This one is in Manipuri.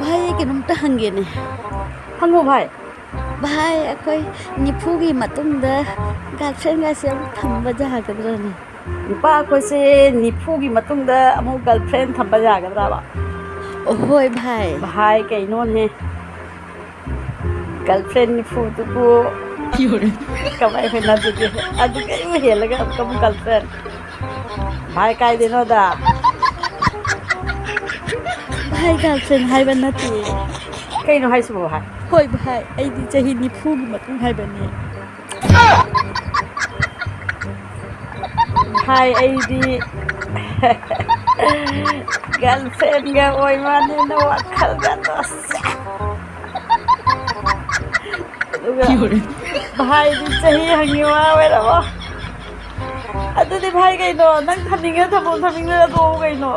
भाई किनुमता हंगेने हंगो भाई भाई अखोई निफुगी मतुंगदा गर्लफ्रेंड गासे अमुक थंबा जागद्राने नुपा अखोइसे निफुगी मतुंगदा अमुक गर्लफ्रेंड थंबा यागद्राबा ओहोय भाई भाई कइनोन है गर्लफ्रेंड निफु तुबु कमाई होना तुझे अदु कई हेलगा कम गर्लफ्रेंड भाई काई देनो दा भाई गर्लफ्रेंड हाइबा नती कइनो हाइसबो भाई होय भाई आइदी चाही निफुगी मतुंग हाइबाने भाई आइदी गर्लफ्रेंड गा ओय माने न वखल गा दस भाई दी चाही हंगिवा वेरबो अदुदी भाई कइनो नंग थनिंगे थबो थमिंगे दो कइनो